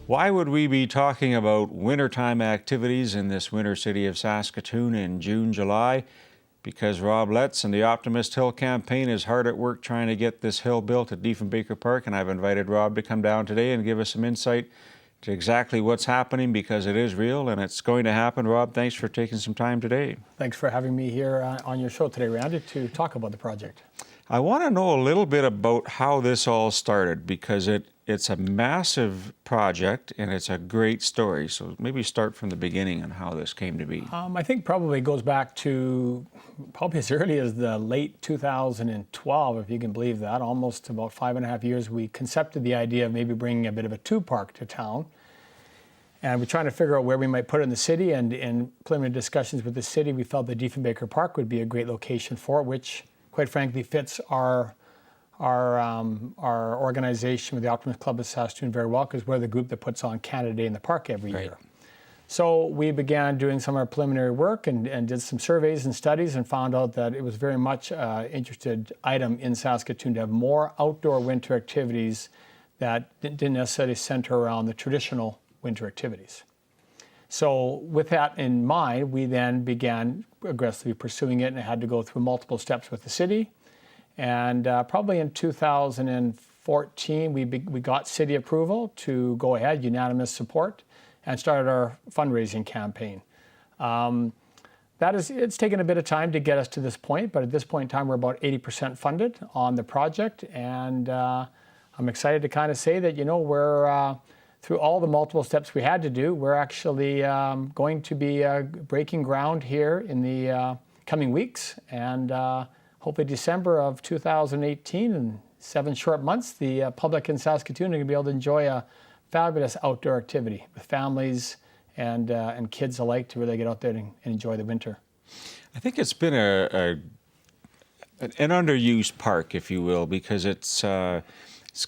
Why would we be talking about wintertime activities in this winter city of Saskatoon in June, July? Because Rob Letts and the Optimist Hill campaign is hard at work trying to get this hill built at Diefenbaker Park, and I've invited Rob to come down today and give us some insight to exactly what's happening, because it is real and it's going to happen. Rob, thanks for taking some time today. Thanks for having me here on your show today, Randy, to talk about the project. I want to know a little bit about how this all started, because it's a massive project and it's a great story. So maybe start from the beginning on how this came to be. I think probably goes back to probably as early as the late 2012, if you can believe that. Almost about 5.5 years, we concepted the idea of maybe bringing a bit of a tube park to town. And we're trying to figure out where we might put it in the city. And in preliminary discussions with the city, we felt that Diefenbaker Park would be a great location for it, which quite frankly fits our organization with the Optimist Club of Saskatoon very well, because we're the group that puts on Canada Day in the Park every year. So we began doing some of our preliminary work and did some surveys and studies and found out that it was very much an interested item in Saskatoon to have more outdoor winter activities that didn't necessarily center around the traditional winter activities. So with that in mind, we then began aggressively pursuing it, and it had to go through multiple steps with the city. And probably in 2014, we got city approval to go ahead, unanimous support, and started our fundraising campaign. It's taken a bit of time to get us to this point, but at this point in time, we're about 80% funded on the project. And I'm excited to kind of say that, we're through all the multiple steps we had to do, we're actually going to be breaking ground here in the coming weeks. And hopefully December of 2018, in 7 short months, the public in Saskatoon are going to be able to enjoy a fabulous outdoor activity with families and kids alike to really get out there and enjoy the winter. I think it's been an underused park, if you will, because it's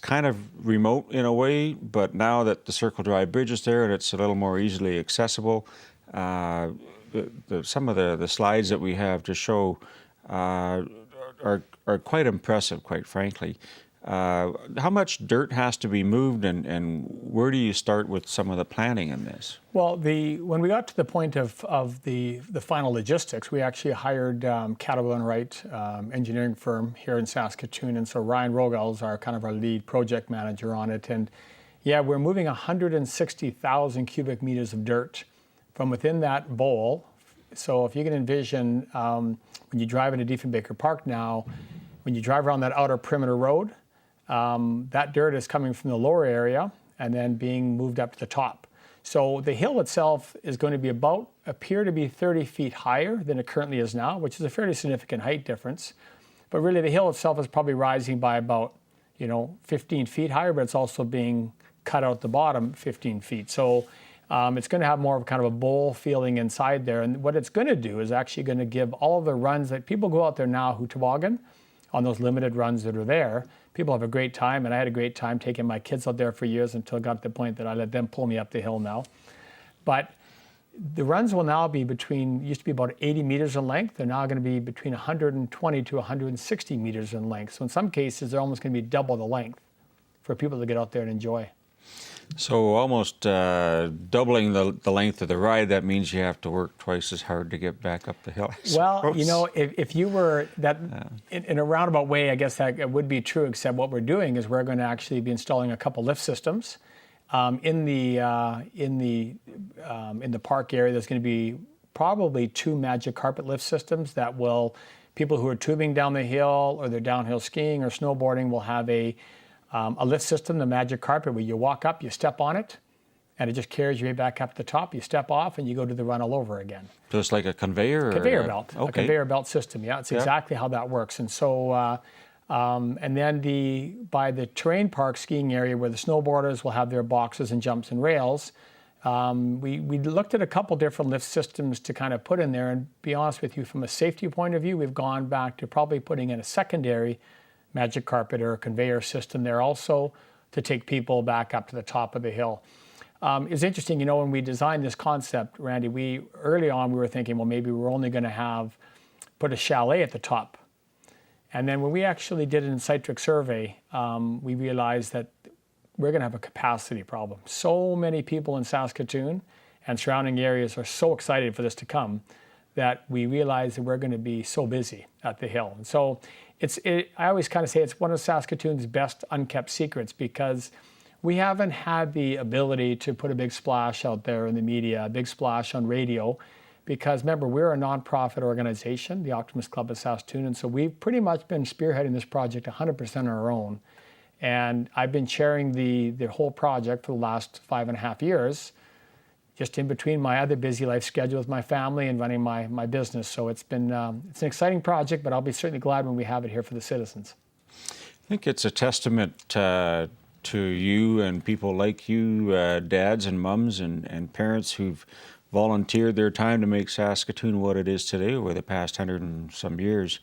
kind of remote in a way, but now that the Circle Drive Bridge is there and it's a little more easily accessible, some of the slides that we have to show are quite impressive, quite frankly. How much dirt has to be moved, and where do you start with some of the planning in this? Well, when we got to the point of the final logistics, we actually hired Cadwell & Wright engineering firm here in Saskatoon, and so Ryan Rogel is our lead project manager on it. And yeah, we're moving 160,000 cubic meters of dirt from within that bowl. So if you can envision when you drive into Diefenbaker Park now, when you drive around that outer perimeter road, that dirt is coming from the lower area and then being moved up to the top. So the hill itself is going to appear to be 30 feet higher than it currently is now, which is a fairly significant height difference. But really the hill itself is probably rising by about 15 feet higher, but it's also being cut out the bottom 15 feet. So it's going to have more of kind of a bowl feeling inside there. And what it's going to do is actually going to give all of the runs that people go out there now who toboggan on those limited runs that are there. People have a great time, and I had a great time taking my kids out there for years until it got to the point that I let them pull me up the hill now. But the runs will now be used to be about 80 meters in length. They're now going to be between 120 to 160 meters in length. So in some cases, they're almost going to be double the length for people to get out there and enjoy. So almost doubling the length of the ride, that means you have to work twice as hard to get back up the hill. Well, if you were in a roundabout way, I guess that would be true, except what we're doing is we're going to actually be installing a couple lift systems. In the park area, there's going to be probably 2 magic carpet lift systems that people who are tubing down the hill or they're downhill skiing or snowboarding will have a lift system, the magic carpet, where you walk up, you step on it, and it just carries you right back up to the top. You step off, and you go do the run all over again. So it's like a conveyor? Conveyor belt. Okay. A conveyor belt system, yeah. It's exactly how that works. And so, and then by the terrain park skiing area where the snowboarders will have their boxes and jumps and rails, we looked at a couple different lift systems to kind of put in there. And be honest with you, from a safety point of view, we've gone back to probably putting in a secondary magic carpet or a conveyor system there also to take people back up to the top of the hill. It's interesting, when we designed this concept, Randy, early on we were thinking, well, maybe we're only going to put a chalet at the top. And then when we actually did an in-situ survey, we realized that we're going to have a capacity problem. So many people in Saskatoon and surrounding areas are so excited for this to come that we realize that we're going to be so busy at the Hill. And so I always kind of say it's one of Saskatoon's best unkept secrets, because we haven't had the ability to put a big splash out there in the media, a big splash on radio, because remember, we're a nonprofit organization, the Optimist Club of Saskatoon, and so we've pretty much been spearheading this project 100% on our own. And I've been chairing the whole project for the last 5.5 years, just in between my other busy life schedule with my family and running my business. So it's been it's an exciting project, but I'll be certainly glad when we have it here for the citizens. I think it's a testament to you and people like you, dads and mums and parents who've volunteered their time to make Saskatoon what it is today over the past 100 and some years.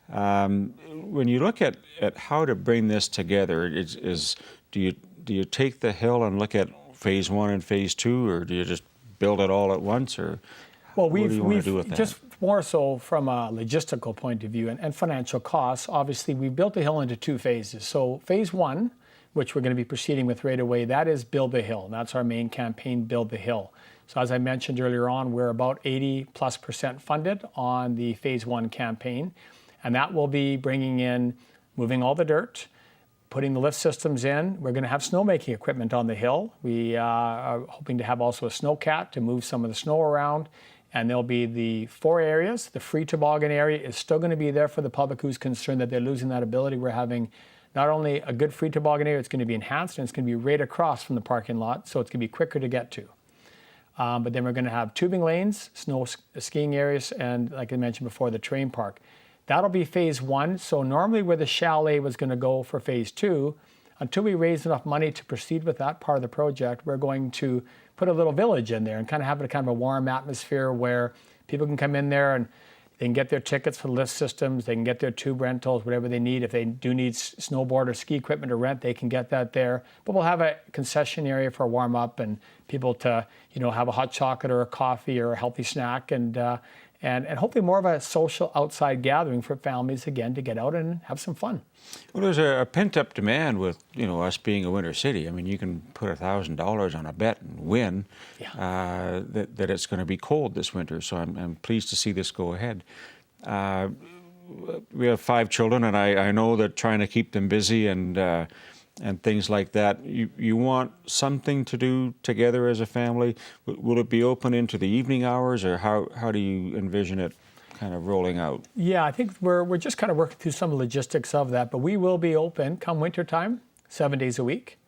When you look at how to bring this together, do you take the Hill and look at phase 1 and phase 2, or do you just build it all at once, or what do you want to do with that? Just more so from a logistical point of view and financial costs, obviously we built the Hill into 2 phases. So phase 1, which we're going to be proceeding with right away, that is Build the Hill. That's our main campaign, Build the Hill. So as I mentioned earlier on, we're about 80+% funded on the phase 1 campaign, and that will be bringing in, moving all the dirt, putting the lift systems in. We're going to have snowmaking equipment on the Hill. We are hoping to have also a snowcat to move some of the snow around. And there'll be the 4 areas. The free toboggan area is still going to be there for the public who's concerned that they're losing that ability. We're having not only a good free toboggan area, it's going to be enhanced, and it's going to be right across from the parking lot, so it's going to be quicker to get to. But then we're going to have tubing lanes, snow skiing areas, and like I mentioned before, the terrain park. That'll be phase 1. So normally where the chalet was going to go for phase 2, until we raise enough money to proceed with that part of the project, we're going to put a little village in there and kind of have a warm atmosphere where people can come in there and they can get their tickets for the lift systems, they can get their tube rentals, whatever they need. If they do need snowboard or ski equipment to rent, they can get that there. But we'll have a concession area for warm up and people to, have a hot chocolate or a coffee or a healthy snack, and hopefully more of a social outside gathering for families, again, to get out and have some fun. Well, there's a pent-up demand with, us being a winter city. I mean, you can put $1,000 on a bet and win that it's going to be cold this winter. So I'm pleased to see this go ahead. We have 5 children, and I know that trying to keep them busy and things like that, you want something to do together as a family. Will it be open into the evening hours, or how do you envision it kind of rolling out? Yeah, I think we're just kind of working through some logistics of that, but we will be open come wintertime, 7 days a week.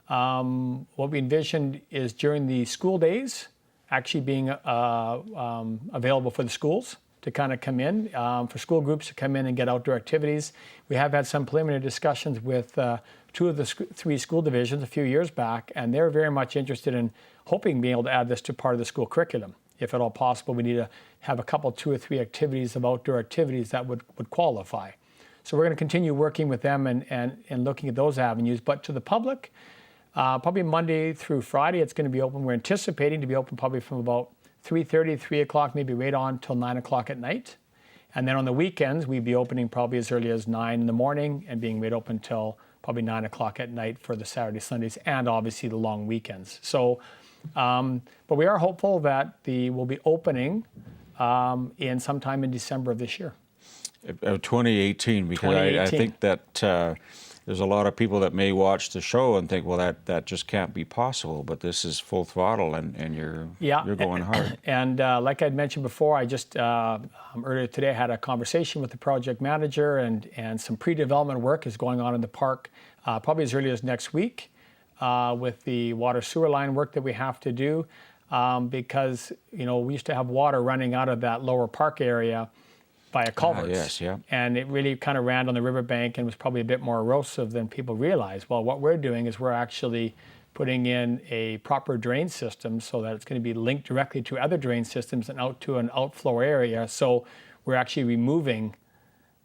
What we envisioned is during the school days, actually being available for the schools to kind of come in, for school groups to come in and get outdoor activities. We have had some preliminary discussions with 2 of the 3 school divisions a few years back, and they're very much interested in hoping being able to add this to part of the school curriculum. If at all possible, we need to have a couple, 2 or 3 activities of outdoor activities that would qualify. So we're going to continue working with them and looking at those avenues. But to the public, probably Monday through Friday, it's going to be open. We're anticipating to be open probably from about 3:30, 3 o'clock, maybe right on till 9 o'clock at night. And then on the weekends, we'd be opening probably as early as 9 in the morning and being right open till probably 9 o'clock at night for the Saturday, Sundays, and obviously the long weekends. So, but we are hopeful that we'll be opening in sometime in December of this year. 2018, because 2018. I think that there's a lot of people that may watch the show and think, well, that just can't be possible, but this is full throttle and you're going hard. And like I'd mentioned before, I just earlier today had a conversation with the project manager, and some pre-development work is going on in the park probably as early as next week with the water sewer line work that we have to do because, we used to have water running out of that lower park area by a culvert. Yes, yeah. And it really kind of ran on the riverbank and was probably a bit more erosive than people realized. Well, what we're doing is we're actually putting in a proper drain system so that it's going to be linked directly to other drain systems and out to an outflow area. So we're actually removing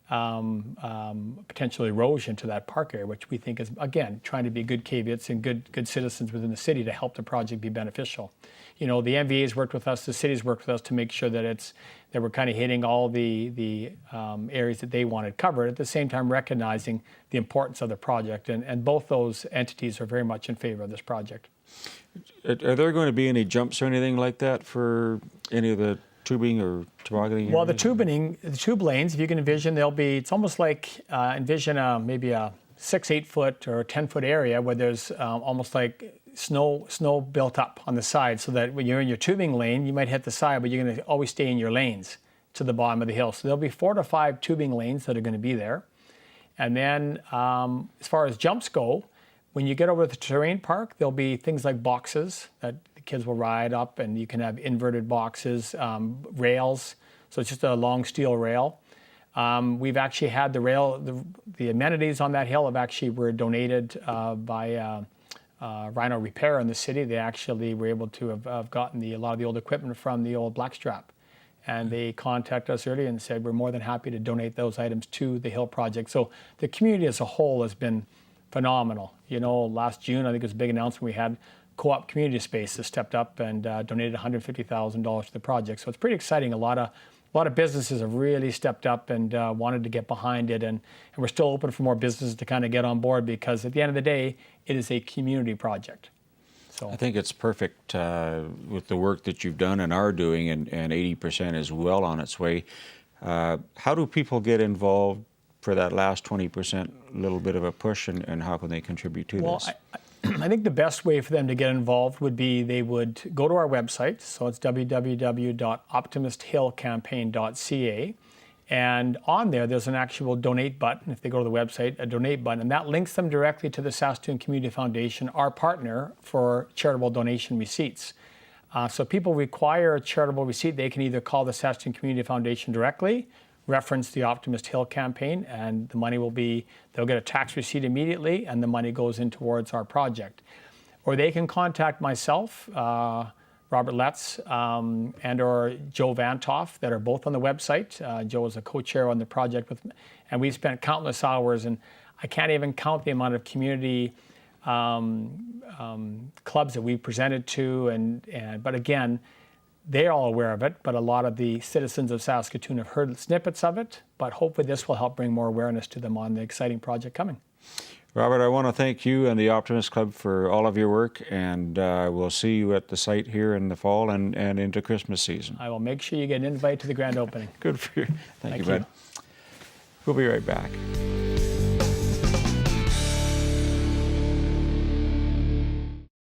potential erosion to that park area, which we think is, again, trying to be good caveats and good citizens within the city to help the project be beneficial. You know, the MVA's worked with us, the city's worked with us to make sure that we're kind of hitting all the areas that they wanted covered, at the same time recognizing the importance of the project. And both those entities are very much in favor of this project. Are there going to be any jumps or anything like that for any of the tubing or tobogganing? Well, the tube lanes, if you can envision, it's almost like, envision maybe a 6-8 foot or 10-foot area where there's almost like snow built up on the side, so that when you're in your tubing lane, you might hit the side, but you're going to always stay in your lanes to the bottom of the hill. So there'll be 4 to 5 tubing lanes that are going to be there. And then as far as jumps go, when you get over to the terrain park, there'll be things like boxes that the kids will ride up, and you can have inverted boxes, rails. So it's just a long steel rail. We've actually had the rail, the amenities on that hill were donated by Rhino Repair in the city. They actually were able to have gotten a lot of the old equipment from the old Blackstrap. And they contacted us earlier and said, we're more than happy to donate those items to the Hill Project. So the community as a whole has been phenomenal. You know, last June, I think it was a big announcement, we had Co-op Community Spaces stepped up and donated $150,000 to the project. So it's pretty exciting. A lot of businesses have really stepped up and wanted to get behind it, and we're still open for more businesses to kind of get on board, because at the end of the day, it is a community project. So I think it's perfect with the work that you've done and are doing, and 80% is well on its way. How do people get involved for that last 20% little bit of a push, and how can they contribute to this? I think the best way for them to get involved would be they would go to our website. So it's www.optimisthillcampaign.ca. And on there's an actual donate button. If they go to the website, a donate button, and that links them directly to the Saskatoon Community Foundation, our partner for charitable donation receipts. So if people require a charitable receipt, they can either call the Saskatoon Community Foundation directly, reference the Optimist Hill campaign, and the money they'll get a tax receipt immediately, and the money goes in towards our project. Or they can contact myself, Robert Letts, and or Joe Vantoff, that are both on the website. Joe is a co-chair on the project with me, and we've spent countless hours, and I can't even count the amount of community clubs that we've presented to, but again, they're all aware of it, but a lot of the citizens of Saskatoon have heard snippets of it, but hopefully this will help bring more awareness to them on the exciting project coming. Robert, I want to thank you and the Optimist Club for all of your work, and we'll see you at the site here in the fall and into Christmas season. I will make sure you get an invite to the grand opening. Good for you. Thank you, bud. We'll be right back.